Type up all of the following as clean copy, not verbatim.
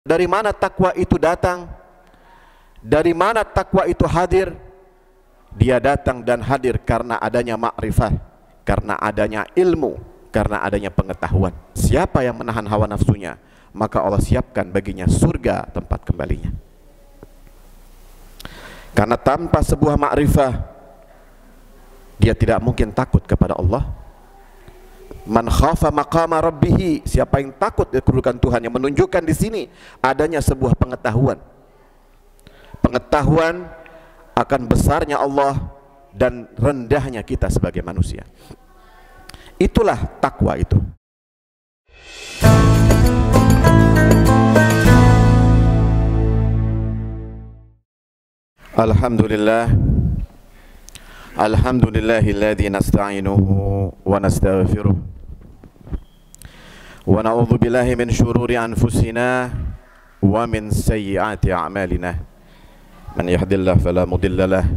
Dari mana takwa itu datang? Dari mana takwa itu hadir? Dia datang dan hadir karena adanya ma'rifah, karena adanya ilmu, karena adanya pengetahuan. Siapa yang menahan hawa nafsunya, maka Allah siapkan baginya surga tempat kembalinya. Karena tanpa sebuah ma'rifah, dia tidak mungkin takut kepada Allah. Man khafa maqama rabbih, siapa yang takut dari kedudukan Tuhan, yang menunjukkan di sini adanya sebuah pengetahuan. Pengetahuan akan besarnya Allah dan rendahnya kita sebagai manusia. Itulah takwa itu. Alhamdulillah. Alhamdulillahilladzi nasta'inuhu wa nastaghfiruh. Wa na'udzu billahi min syururi anfusina wa min sayyiati a'malina. Man yahdihillahu fala mudilla lahu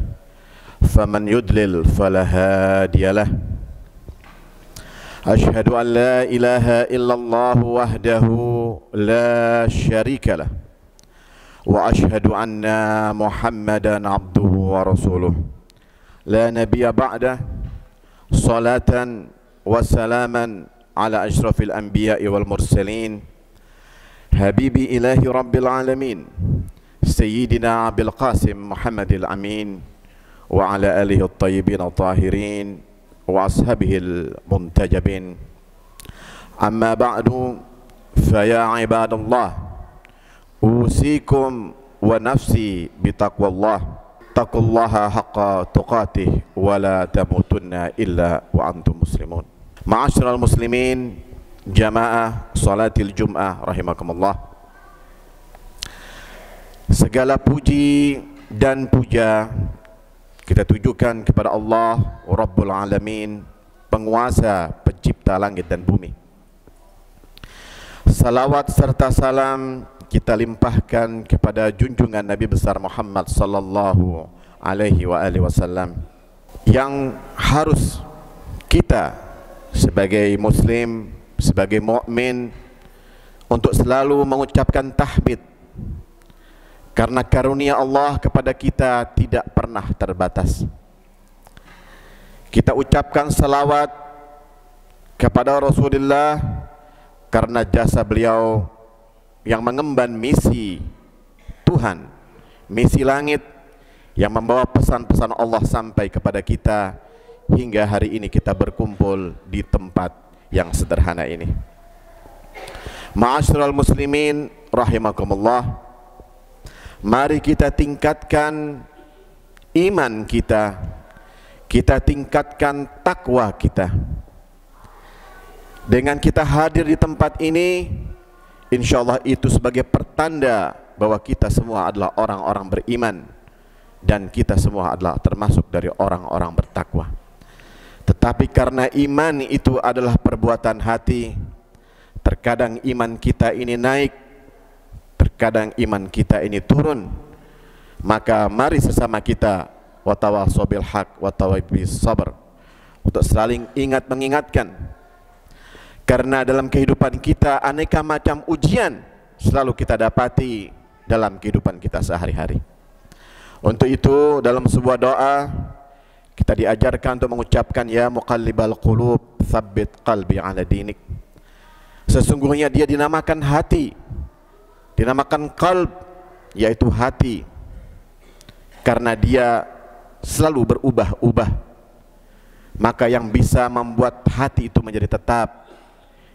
faman yudlil fala hadiya lahu. Asyhadu an la ilaha illallah wahdahu la syarika lahu wa asyhadu anna Muhammadan abduhu wa rasuluh. La nabiyya ba'dah. Salatan wa salaman ala asyrafil anbiya'i wal mursalin, habibi ilahi rabbil alamin, sayyidina Abil Qasim Muhammadil Amin, wa ala alihi at-tayyibin at-tahirin wa ashabihil muntajabin. Amma ba'du, fa ya ibadallah, usikum wa nafsi bitaqwallah, taqullaha haqqa tuqatih wa la tamutunna illa wa antum muslimun. Ma'asyiral muslimin, jamaah salatil jum'ah rahimakumullah. Segala puji dan puja kita tujukan kepada Allah Rabbul Alamin, penguasa pencipta langit dan bumi. Salawat serta salam kita limpahkan kepada junjungan Nabi besar Muhammad sallallahu alaihi wasallam, yang harus kita sebagai muslim, sebagai mukmin, untuk selalu mengucapkan tahmid, karena karunia Allah kepada kita tidak pernah terbatas. Kita ucapkan salawat kepada Rasulullah karena jasa beliau yang mengemban misi Tuhan, misi langit, yang membawa pesan-pesan Allah sampai kepada kita hingga hari ini kita berkumpul di tempat yang sederhana ini. Ma'asyiral muslimin rahimakumullah, mari kita tingkatkan iman kita, kita tingkatkan takwa kita. Dengan kita hadir di tempat ini, insyaallah itu sebagai pertanda bahwa kita semua adalah orang-orang beriman dan kita semua adalah termasuk dari orang-orang bertakwa. Tetapi karena iman itu adalah perbuatan hati, terkadang iman kita ini naik, terkadang iman kita ini turun. Maka mari sesama kita watawasau bil haq watawasau bis sabr, untuk saling ingat mengingatkan, karena dalam kehidupan kita aneka macam ujian selalu kita dapati dalam kehidupan kita sehari-hari. Untuk itu dalam sebuah doa kita diajarkan untuk mengucapkan ya muqallibal qulub tsabbit qalbi ala dinik. Sesungguhnya dia dinamakan hati, dinamakan qalb, yaitu hati, karena dia selalu berubah-ubah. Maka yang bisa membuat hati itu menjadi tetap,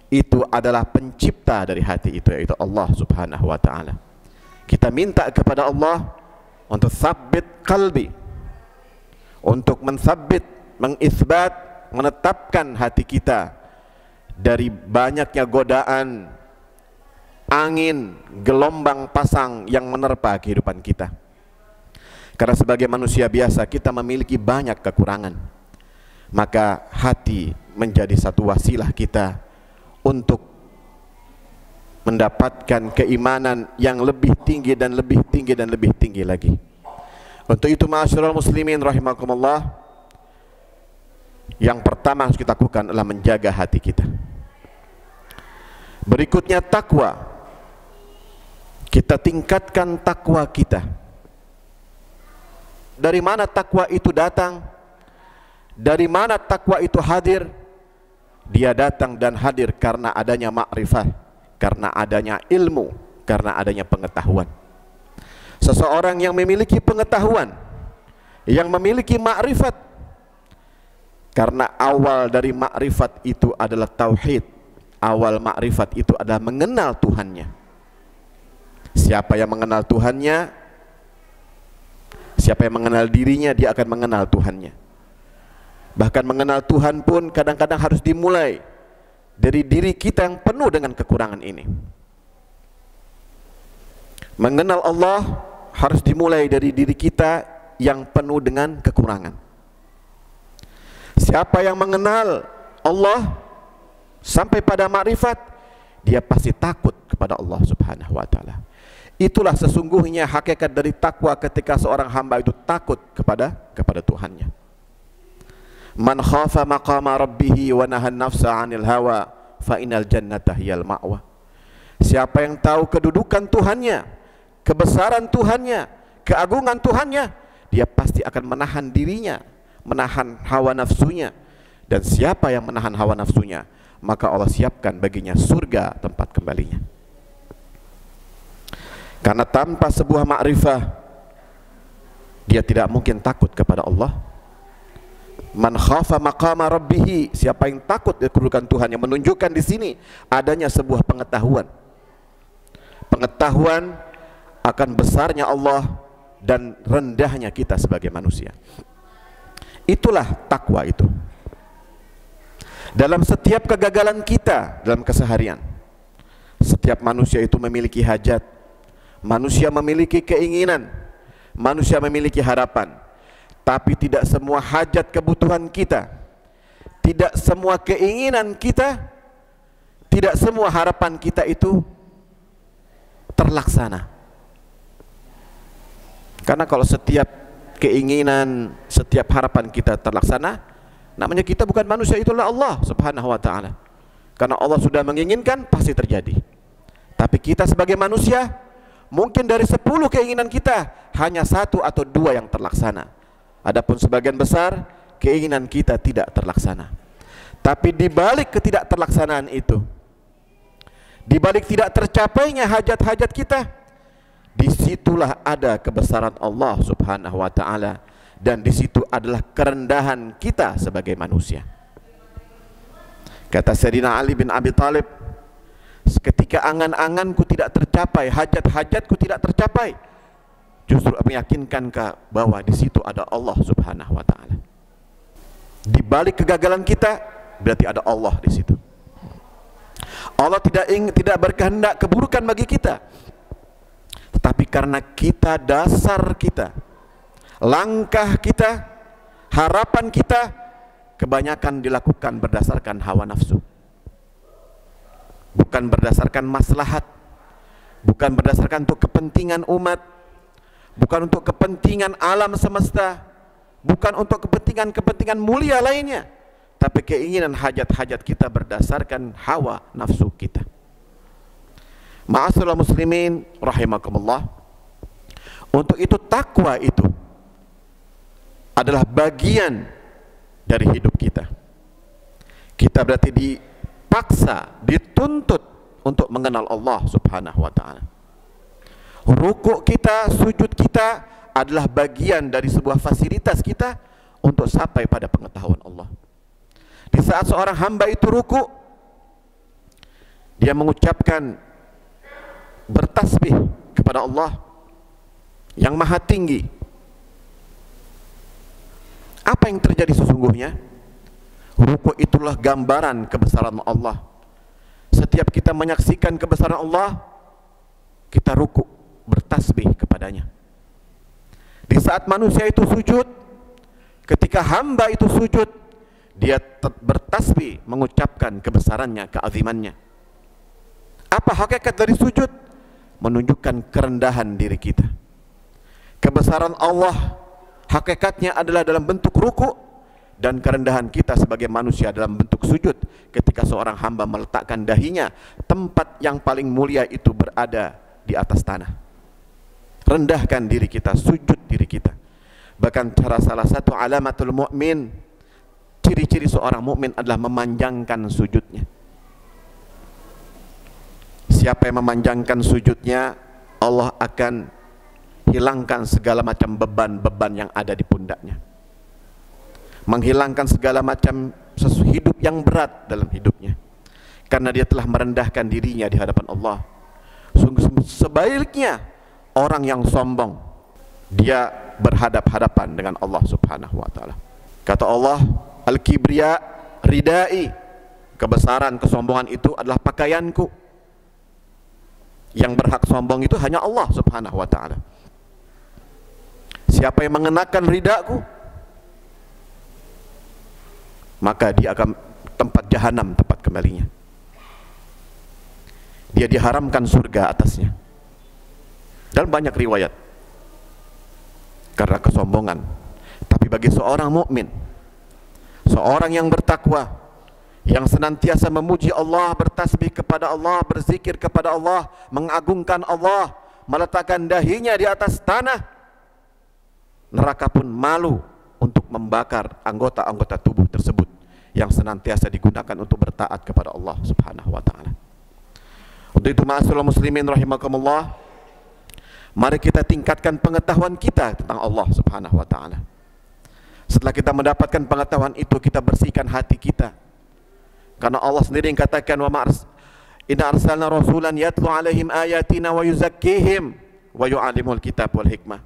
itu adalah pencipta dari hati itu, yaitu Allah subhanahu wa ta'ala. Kita minta kepada Allah untuk tsabbit qalbi, untuk mentsabbit, mengisbat, menetapkan hati kita dari banyaknya godaan, angin, gelombang pasang yang menerpa kehidupan kita. Karena sebagai manusia biasa kita memiliki banyak kekurangan, maka hati menjadi satu wasilah kita untuk mendapatkan keimanan yang lebih tinggi dan lebih tinggi dan lebih tinggi lagi. Untuk itu ma'asyiral muslimin rahimakumullah, yang pertama harus kita lakukan adalah menjaga hati kita. Berikutnya takwa. kita tingkatkan takwa kita. Dari mana takwa itu datang? Dari mana takwa itu hadir? Dia datang dan hadir karena adanya ma'rifah, karena adanya ilmu, karena adanya pengetahuan. Seseorang yang memiliki pengetahuan, yang memiliki ma'rifat, karena awal dari ma'rifat itu adalah tauhid. Awal ma'rifat itu adalah mengenal Tuhannya. Siapa yang mengenal Tuhannya, siapa yang mengenal dirinya, dia akan mengenal Tuhannya. Bahkan mengenal Tuhan pun kadang-kadang harus dimulai dari diri kita yang penuh dengan kekurangan ini. Mengenal Allah harus dimulai dari diri kita yang penuh dengan kekurangan. Siapa yang mengenal Allah sampai pada makrifat, dia pasti takut kepada Allah Subhanahu wa taala. Itulah sesungguhnya hakikat dari takwa, ketika seorang hamba itu takut kepada Tuhannya. Man khafa maqama rabbih wa nahan nafsa 'anil hawa fa innal jannata hiyal ma'wa. Siapa yang tahu kedudukan Tuhannya, kebesaran Tuhannya, keagungan Tuhannya, dia pasti akan menahan dirinya, menahan hawa nafsunya. Dan siapa yang menahan hawa nafsunya, maka Allah siapkan baginya surga tempat kembalinya. Karena tanpa sebuah ma'rifah, dia tidak mungkin takut kepada Allah. Man khafa maqama rabbih, siapa yang takut dari kedudukan Tuhan, yang menunjukkan di sini adanya sebuah pengetahuan. Pengetahuan akan besarnya Allah dan rendahnya kita sebagai manusia. Itulah takwa itu. Dalam setiap kegagalan kita dalam keseharian, setiap manusia itu memiliki hajat, manusia memiliki keinginan, manusia memiliki harapan. Tapi tidak semua hajat kebutuhan kita, tidak semua keinginan kita, tidak semua harapan kita itu terlaksana. Karena kalau setiap keinginan, setiap harapan kita terlaksana, namanya kita bukan manusia, itulah Allah Subhanahu wa taala. Karena Allah sudah menginginkan, pasti terjadi. Tapi kita sebagai manusia, mungkin dari 10 keinginan kita hanya 1 atau 2 yang terlaksana. Adapun sebagian besar keinginan kita tidak terlaksana. Tapi di balik ketidakterlaksanaan itu, di balik tidak tercapainya hajat-hajat kita, disitulah ada kebesaran Allah Subhanahu wa taala, dan disitu adalah kerendahan kita sebagai manusia. Kata Sayyidina Ali bin Abi Thalib, ketika angan-anganku tidak tercapai, hajat-hajatku tidak tercapai, justru meyakinkan bahwa di situ ada Allah Subhanahu wa taala. Di balik kegagalan kita berarti ada Allah di situ. Allah tidak berkehendak keburukan bagi kita. Tetapi karena kita, dasar kita, langkah kita, harapan kita kebanyakan dilakukan berdasarkan hawa nafsu. Bukan berdasarkan maslahat, bukan berdasarkan untuk kepentingan umat, bukan untuk kepentingan alam semesta, bukan untuk kepentingan mulia lainnya, tapi keinginan hajat-hajat kita berdasarkan hawa nafsu kita. Ma'asyiral muslimin rahimakumullah. Untuk itu takwa itu adalah bagian dari hidup kita. Kita berarti dipaksa, dituntut untuk mengenal Allah Subhanahu wa taala. Rukuk kita, sujud kita adalah bagian dari sebuah fasilitas kita untuk sampai pada pengetahuan Allah. Di saat seorang hamba itu rukuk, dia mengucapkan, bertasbih kepada Allah yang maha tinggi. Apa yang terjadi sesungguhnya? Rukuk itulah gambaran kebesaran Allah. Setiap kita menyaksikan kebesaran Allah, kita rukuk, bertasbih kepadanya. Di saat manusia itu sujud, ketika hamba itu sujud, dia bertasbih mengucapkan kebesarannya, keazimannya. Apa hakikat dari sujud? Menunjukkan kerendahan diri kita. Kebesaran Allah hakikatnya adalah dalam bentuk rukuk, dan kerendahan kita sebagai manusia dalam bentuk sujud ketika seorang hamba meletakkan dahinya tempat yang paling mulia itu berada di atas tanah. Rendahkan diri kita, sujud diri kita. Bahkan salah satu alamatul mu'min, ciri-ciri seorang mukmin adalah memanjangkan sujudnya. Siapa yang memanjangkan sujudnya, Allah akan hilangkan segala macam beban-beban yang ada di pundaknya, menghilangkan segala macam hidup yang berat dalam hidupnya, karena dia telah merendahkan dirinya di hadapan Allah. Sungguh sebaliknya orang yang sombong, dia berhadap-hadapan dengan Allah Subhanahu wa taala. Kata Allah, al-kibriya ridai, kebesaran, kesombongan itu adalah pakaianku. Yang berhak sombong itu hanya Allah Subhanahu wa taala. Siapa yang mengenakan ridaku, maka dia akan tempat jahanam, tempat kembalinya. Dia diharamkan surga atasnya. Dan banyak riwayat karena kesombongan. Tapi bagi seorang mukmin, seorang yang bertakwa, yang senantiasa memuji Allah, bertasbih kepada Allah, berzikir kepada Allah, mengagungkan Allah, meletakkan dahinya di atas tanah, neraka pun malu untuk membakar anggota-anggota tubuh tersebut yang senantiasa digunakan untuk bertaat kepada Allah Subhanahu wa taala. Untuk itu, ma'asyiral muslimin rahimakumullah, mari kita tingkatkan pengetahuan kita tentang Allah Subhanahu wa taala. Setelah kita mendapatkan pengetahuan itu, kita bersihkan hati kita. Karena Allah sendiri yang katakan, wa inna arsalna rasulan yatlu alaihim ayatina wa yuzakkihim wa yu'allimul kitab wal hikmah.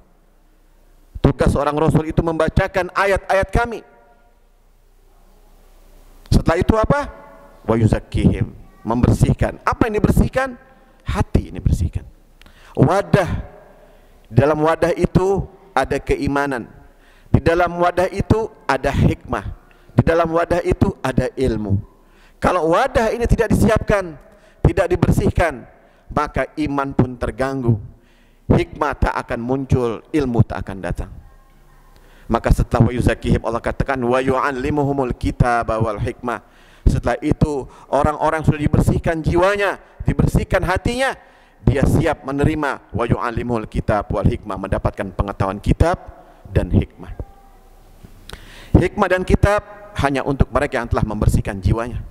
Tugas seorang rasul itu membacakan ayat-ayat kami. Setelah itu apa? Wa yuzakkihim, membersihkan. Apa yang dibersihkan? Hati ini bersihkan. Wadah, dalam wadah itu ada keimanan. Di dalam wadah itu ada hikmah. Di dalam wadah itu ada ilmu. Kalau wadah ini tidak disiapkan, tidak dibersihkan, maka iman pun terganggu, hikmah tak akan muncul, ilmu tak akan datang. Maka setelah wa yuzakihim, Allah katakan wa yu'allimuhumul kitaba wal hikmah. Setelah itu orang-orang sudah dibersihkan jiwanya, dibersihkan hatinya, dia siap menerima wa yu'allimuhul kitab wal hikmah, mendapatkan pengetahuan kitab dan hikmah. Hikmah dan kitab hanya untuk mereka yang telah membersihkan jiwanya.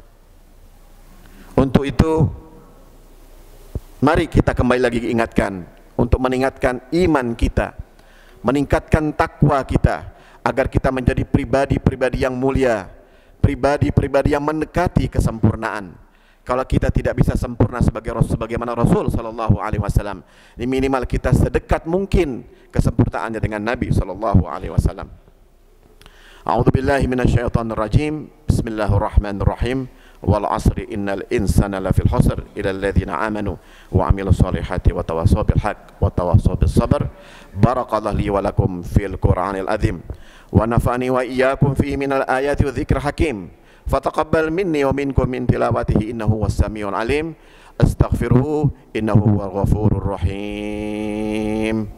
Untuk itu, mari kita kembali lagi ingatkan, untuk meningkatkan iman kita, meningkatkan takwa kita, agar kita menjadi pribadi-pribadi yang mulia, pribadi-pribadi yang mendekati kesempurnaan. Kalau kita tidak bisa sempurna sebagaimana Rasul sallallahu alaihi wasallam, minimal kita sedekat mungkin kesempurnaannya dengan Nabi sallallahu alaihi wasallam. A'udzubillahi minasyaitonir rajim. Bismillahirrahmanirrahim. Wal asri innal insana lafil khusr illa alladzina amanu wa amilus solihati wa tawassaw bil haqq wa tawassaw bis sabr. Barakallahu li wa lakum fil Qur'anil azim wa nafa'ani wa iyyakum fihi minal ayati wa dzikril hakim. Fataqabbal minni wa minkum min tilawatihi innahu was samiul alim. Astaghfiruhu innahu huwal ghafurur rahim.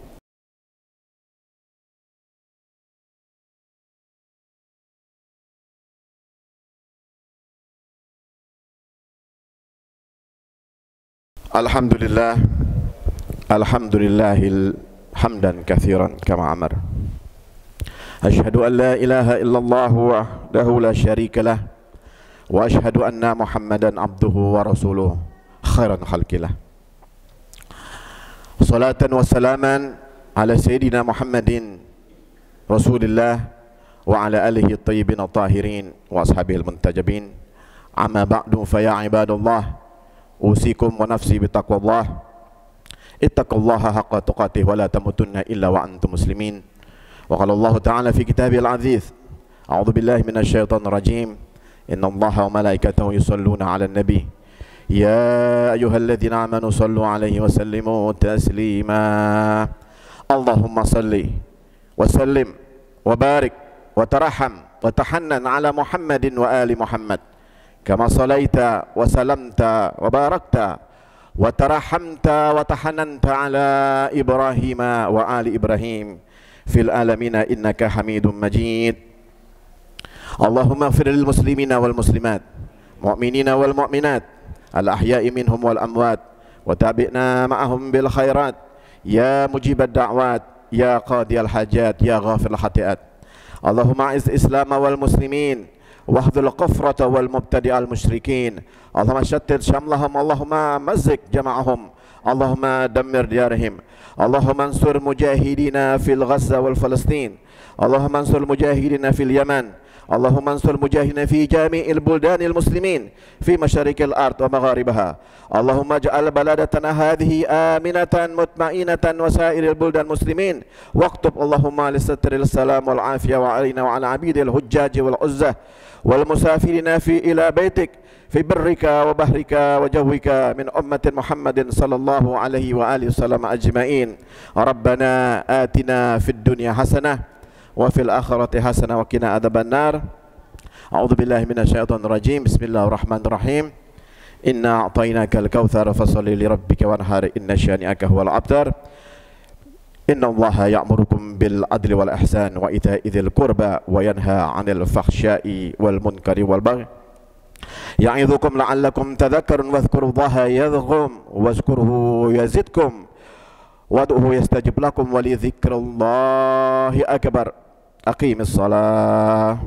Alhamdulillah, alhamdulillahil hamdan katsiran kama amar. Asyhadu an la ilaha illallah wahdahu la syarikalah wa asyhadu anna Muhammadan abduhu wa rasuluh khairan khalqillah. Salatan wa salaman ala sayyidina Muhammadin Rasulillah wa ala alihi at-tayyibin at-tahirin wa ashabihi al-muntajabin. Amma ba'du, fa ya ibadallah, usikum wa nafsi bitaqwallah. Ittaqullaha haqqa tuqatih wa la tamutunna illa wa antum muslimin. Wa qala Allah ta'ala fi kitabihil aziz, a'udzu billahi minasyaitonir rajim. Innallaha wa malaikatahu yusholluna 'alan nabi. Ya ayyuhalladzina amanu shallu 'alaihi wa sallimu taslima. Allahumma shalli wa sallim wa barik wa tarahham wa tahannan 'ala Muhammadin wa ali Muhammad. Kama salaita wa salamta wa barakta wa tarahamta wa tahananta ala Ibrahim wa ali Ibrahim fil alamina innaka Hamidum Majid. Allahumma ighfir lil muslimina wal muslimat, mu'minina wal mu'minat, al ahya'i minhum wal amwat, وتابعنا معهم بالخيرات يا مجيب الدعوات يا قاضي الحاجات يا غافر الخطيئات. اللهم أعز الإسلام والمسلمين واخذل الكفرة والمبتدع المشركين. اللهم شتت شملهم، اللهم مزق جمعهم، اللهم دمر ديارهم. اللهم انصر مجاهدينا في غزة والفلسطين، اللهم انصر المجاهدين في اليمن، اللهم انصر المجاهدين في جميع البلدان المسلمين في مشارق الأرض ومغاربها. اللهم اجعل بلدتنا هذه آمنة مطمئنة وسائر البلدان المسلمين، واكتب اللهم لستر السلام والعافية وعلينا وعلى عبيد الحجاج والعزة والمسافرين إلى بيتك في برك وبحرك وجوك من أمة محمد صلى الله عليه وآله وسلم أجمعين. ربنا آتنا في الدنيا حسنة وفي الآخرة حسنة وقنا عذاب النار. أعوذ بالله من الشيطان الرجيم. بسم الله الرحمن الرحيم. إنا أعطيناك الكوثر فصل لربك وانحر إن شانئك هو الأبتر. إن الله يأمركم بالعدل والإحسان وإيتاء ذي القربى وينهى عن الفحشاء والمنكر والبغي يعظكم لعلكم تذكرون. واذكروا الله يذكركم واذكروه يزدكم وادعوه يستجب لكم ولذكر الله أكبر. أقيم الصلاة.